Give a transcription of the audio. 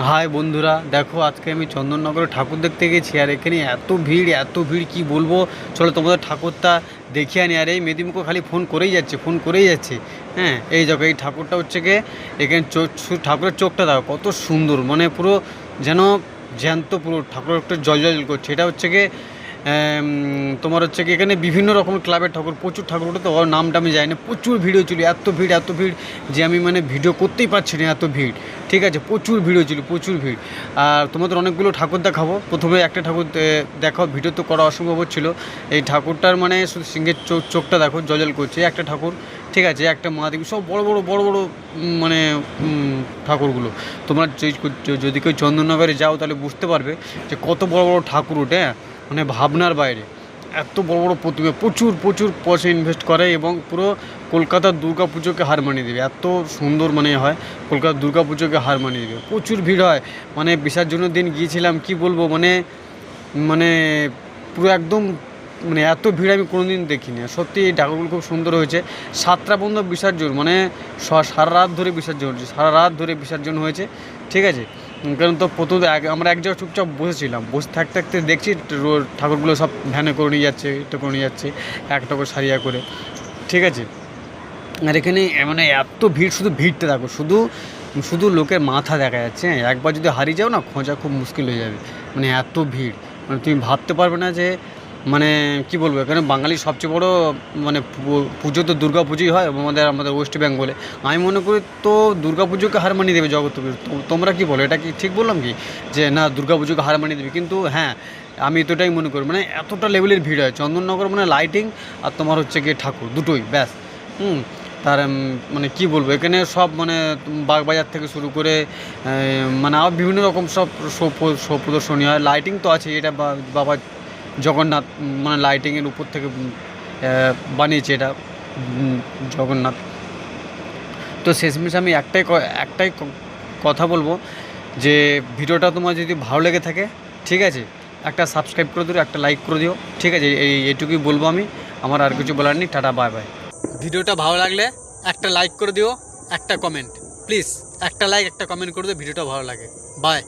High বন্ধুরা, দেখো আজকে আমি চন্দননগরে ঠাকুর দেখতে গেছি আর এখানে এত ভিড় কি বলবো। চলো তোমাদের ঠাকুরটা দেখিয়ে আনি। আর এই মেদিমুখো খালি ফোন করেই যাচ্ছে। হ্যাঁ, এই দেখো এই ঠাকুরটা হচ্ছে গিয়ে এখানে ঠাকুরের চোখটা দেখো কত সুন্দর, মানে পুরো যেন জ্যান্ত, পুরো ঠাকুরের একটা জল করছে। এটা হচ্ছে গিয়ে তোমার হচ্ছে কি এখানে বিভিন্ন রকম ক্লাবের ঠাকুর, প্রচুর ঠাকুর, ওটা তো ওর নামটা আমি জানি না। প্রচুর ভিড় হয়েছিল, এত ভিড় যে আমি মানে ভিডিও করতেই পারছি না, এত ভিড়। ঠিক আছে, প্রচুর ভিড় হয়েছিল, প্রচুর ভিড়। আর তোমাদের অনেকগুলো ঠাকুর দেখাবো। প্রথমে একটা ঠাকুর দেখাও, ভিডিও তো করা অসম্ভব হচ্ছিলো। এই ঠাকুরটার মানে শুধু সিংহের চোখটা দেখো জল করছে, একটা ঠাকুর। ঠিক আছে, একটা মা দেখি, সব বড় মানে ঠাকুরগুলো। তোমরা যদি কেউ চন্দননগরে যাও তাহলে বুঝতে পারবে যে কত বড় ঠাকুর ওঠে, মানে ভাবনার বাইরে। এত বড় প্রতিমা, প্রচুর পয়সা ইনভেস্ট করে এবং পুরো কলকাতার দুর্গা পুজোকে হার মানিয়ে দেবে। এত সুন্দর মানে হয়, কলকাতার দুর্গা পুজোকে হার মানিয়ে দেবে। প্রচুর ভিড় হয়, মানে বিসর্জনের দিন গিয়েছিলাম, কি বলবো, মানে মানে পুরো একদম, মানে এত ভিড় আমি কোনো দিন দেখিনি। সত্যি এই ঠাকুরগুলো খুব সুন্দর হয়েছে। 7টা পর্যন্ত বিসর্জন, মানে সারা রাত ধরে বিসর্জন হচ্ছে, হয়েছে। ঠিক আছে, কারণ তো প্রথম আমরা এক জায়গায় চুপচাপ বসেছিলাম, বসে থাকতে দেখছি ঠাকুরগুলো সব ভ্যানে করে নিয়ে যাচ্ছে, এটা করে নিয়ে যাচ্ছে, একটা করে সারিয়া করে। ঠিক আছে, আর এখানে মানে এত ভিড়, শুধু ভিড়টা দেখো, শুধু লোকের মাথা দেখা যাচ্ছে। একবার যদি হারিয়ে যাও না, খোঁজা খুব মুশকিল হয়ে যাবে, মানে এত ভিড়। মানে তুমি ভাবতে পারবে না যে, মানে কি বলবো, এখানে বাঙালির সবচেয়ে বড় মানে পুজো তো দুর্গা পুজোই হয় আমাদের ওয়েস্ট বেঙ্গলে। আমি মনে করি তো দুর্গা পুজোকে হার মানিয়ে দেবে জগৎপুর। তোমরা কি বলো, এটা কি ঠিক বললাম কি, যে না দুর্গা পুজোকে হার মানিয়ে দেবে? কিন্তু হ্যাঁ, আমি এতটাই মনে করি, মানে এতটা লেভেলের ভিড় হয় চন্দননগর, মানে লাইটিং আর তোমার হচ্ছে গিয়ে ঠাকুর দুটোই ব্যাস। তার মানে কি বলবো, এখানে সব মানে বাগবাজার থেকে শুরু করে মানে আবার বিভিন্ন রকম সব শো প্রদর্শনী হয়। লাইটিং তো আছে, এটা বাবা জগন্নাথ মানে লাইটিংয়ের উপর থেকে বানিয়েছে এটা জগন্নাথ। তো শেষমেশ আমি একটাই কথা বলবো, যে ভিডিওটা তোমার যদি ভালো লেগে থাকে, ঠিক আছে, একটা সাবস্ক্রাইব করে দিও, একটা লাইক করে দিও। ঠিক আছে, এইটুকুই বলবো আমি, আমার আর কিছু বলার নেই। Tata, bye bye. ভিডিওটা ভালো লাগলে একটা লাইক করে দিও, একটা কমেন্ট, প্লিজ একটা লাইক একটা কমেন্ট করে দিও, ভিডিওটা ভালো লাগে। বাই।